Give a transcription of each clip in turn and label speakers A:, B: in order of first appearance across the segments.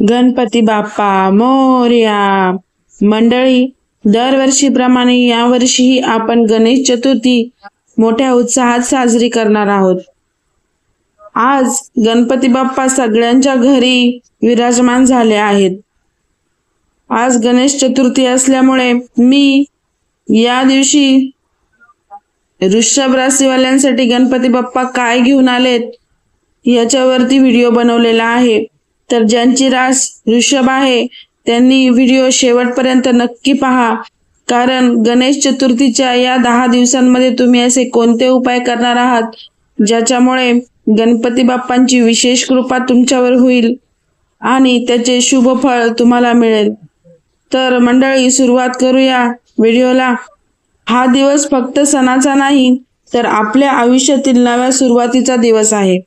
A: गणपती बाप्पा मोरया। मंडळी, दरवर्षीप्रमाणे यावर्षीही आपण गणेश चतुर्थी मोठ्या उत्साहात साजरी करणार आहोत। आज गणपती बाप्पा सगळ्यांच्या घरी विराजमान झाले आहेत। आज गणेश चतुर्थी असल्यामुळे मी या दिवशी वृषभ राशीवाल्यांसाठी गणपती बाप्पा काय घेऊन आलेत याच्यावरती व्हिडिओ बनवलेला आहे। तर ज्यांची रास वृषभ आहे त्यांनी व्हिडिओ शेवटपर्यंत नक्की पहा, कारण गणेश चतुर्थीच्या या 10 दिवसांमध्ये तुम्ही असे कोणते उपाय करणार आहात ज्याच्यामुळे गणपती बाप्पांची विशेष कृपा तुमच्यावर होईल आणि त्याचे शुभ फळ तुम्हाला मिळेल। तर मंडळी, सुरुवात करूया व्हिडिओला। हा दिवस फक्त सणाचा नाही तर आपल्या आयुष्यातील नव्या सुरुवातीचा दिवस आहे,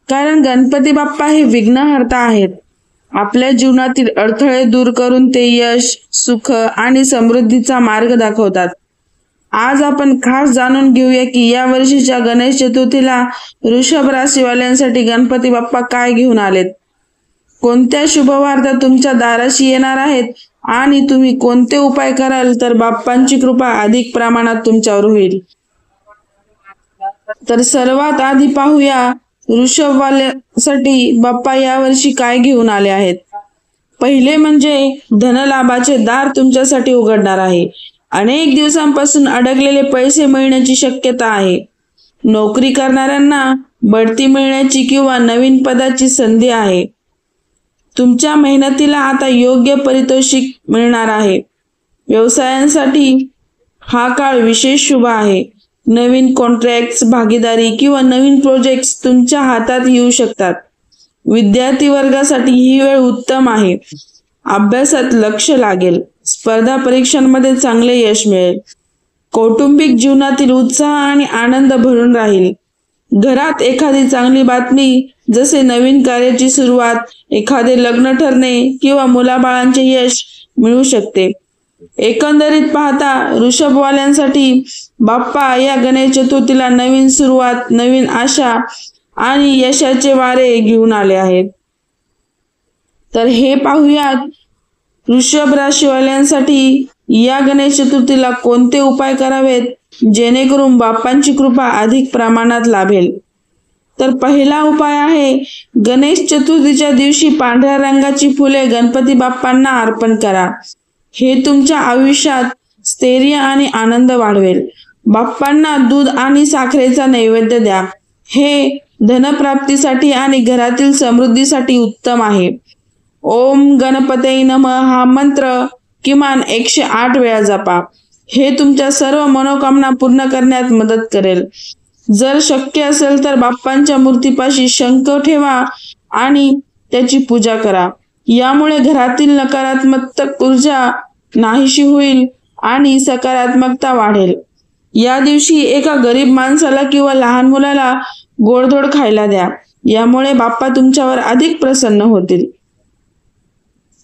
A: कारण गणपती बाप्पा हे विघ्नहर्ता आहेत। आपल्या जीवनातील अडथळे दूर करून ते यश, सुख आणि समृद्धीचा मार्ग दाखवतात। आज आपण खास जाणून घेऊया की या वर्षीच्या गणेश चतुर्थीला वृषभ राशीवाल्यांसाठी गणपती बाप्पा काय घेऊन आलेत, कोणत्या शुभवार्ता तुमच्या दाराशी येणार आहेत आणि तुम्ही कोणते उपाय कराल तर बाप्पांची कृपा अधिक प्रमाणात तुमच्यावर होईल। तर सर्वात आधी पाहूया वृषभवाल्यांसाठी बाप्पा यावर्षी काय घेऊन आले आहेत। पहिले म्हणजे धनलाभाचे दार तुमच्यासाठी उघडणार आहे। अनेक दिवसांपासून अडकलेले पैसे मिळण्याची शक्यता आहे। नोकरी करणाऱ्यांना बढती मिळण्याची किंवा नवीन पदाची संधी आहे। तुमच्या मेहनतीला आता योग्य पारितोषिक मिळणार आहे। व्यवसायांसाठी हा काळ विशेष शुभ आहे। नवीन कॉन्ट्रॅक्ट्स, भागीदारी किंवा नवीन प्रोजेक्ट्स तुमच्या हातात येऊ शकतात। विद्यार्थी वर्गासाठी ही वेळ उत्तम आहे। अभ्यासात लक्ष लागेल। स्पर्धा परीक्षांमध्ये चांगले यश मिळेल। कौटुंबिक जीवनातील उत्साह आणि आनंद भरून राहील। घरात एखादी चांगली बातमी, जसे नवीन कार्याची सुरुवात, एखादे लग्न ठरणे किंवा मुलाबाळांचे यश मिळू शकते। एकंदरीत पाहता वृषभवाल्यांसाठी बाप्पा या गणेश चतुर्थीला नवीन सुरुवात, नवीन आशा आणि यशाचे वारे घेऊन आले आहेत। तर हे पाहूयात वृषभ राशीवाल्यांसाठी या गणेश चतुर्थीला कोणते उपाय करावेत जेणेकरून बाप्पांची कृपा अधिक प्रमाणात लाभेल। तर पहिला उपाय आहे, गणेश चतुर्थीच्या दिवशी पांढऱ्या रंगाची फुले गणपती बाप्पांना अर्पण करा। हे तुमच्या आयुष्यात स्थैर्य आणि आनंद वाढवेल। बाप्पांना दूध आणि साखरेचा नैवेद्य द्या। हे धनप्राप्तीसाठी आणि घरातील समृद्धीसाठी उत्तम आहे। ओम गणपते नमः हा मंत्र किमान 108 वेळा जपा। हे तुमच्या सर्व मनोकामना पूर्ण करण्यात मदत करेल। जर शक्य असेल तर बाप्पांच्या मूर्तीपाशी शंख ठेवा आणि त्याची पूजा करा। यामुळे घरातील नकारात्मक ऊर्जा नाहीशी होईल आणि सकारात्मकता वाढेल। या दिवशी एका गरीब माणसाला किंवा लहान मुलाला गोडधोड खायला द्या। यामुळे बाप्पा तुमच्यावर अधिक प्रसन्न होतील।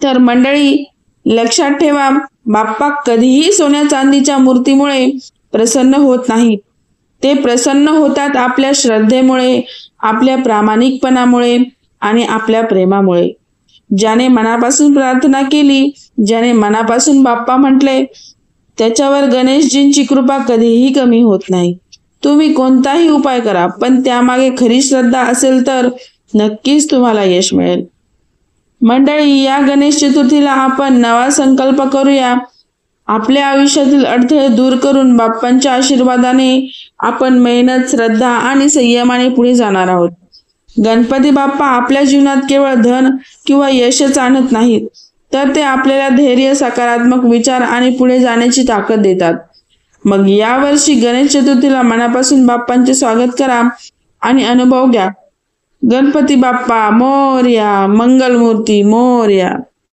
A: तर मंडळी, लक्षात ठेवा, बाप्पा कधीही सोन्या चांदीच्या मूर्तीमुळे प्रसन्न होत नाहीत। ते प्रसन्न होतात आपल्या श्रद्धेमुळे, आपल्या प्रामाणिकपणामुळे आणि आपल्या प्रेमामुळे। ज्याने मनापासून प्रार्थना केली, ज्याने मनापासून बाप्पा म्हटले, त्याच्यावर गणेशजींची कृपा कधीही कमी होत नाही। तुम्ही कोणताही उपाय करा, पण त्यामागे खरी श्रद्धा असेल तर नक्कीच तुम्हाला यश मिळेल। मंडळी, या गणेश चतुर्थीला आपण नवा संकल्प करूया। आपल्या आयुष्यातील अडथळे दूर करून बाप्पांच्या आशीर्वादाने आपण मेहनत, श्रद्धा आणि संयमाने पुढे जाणार आहोत। गणपती बाप्पा आपल्या जीवनात केवळ धन किंवा यशच आणत नाहीत, तर ते आपल्याला धैर्य, सकारात्मक विचार आणि पुढे जाण्याची ताकद देतात। मग यावर्षी गणेश चतुर्थीला मनापासून बाप्पांचे स्वागत करा आणि अनुभव घ्या। गणपती बाप्पा मोरया, मंगलमूर्ती मोरया।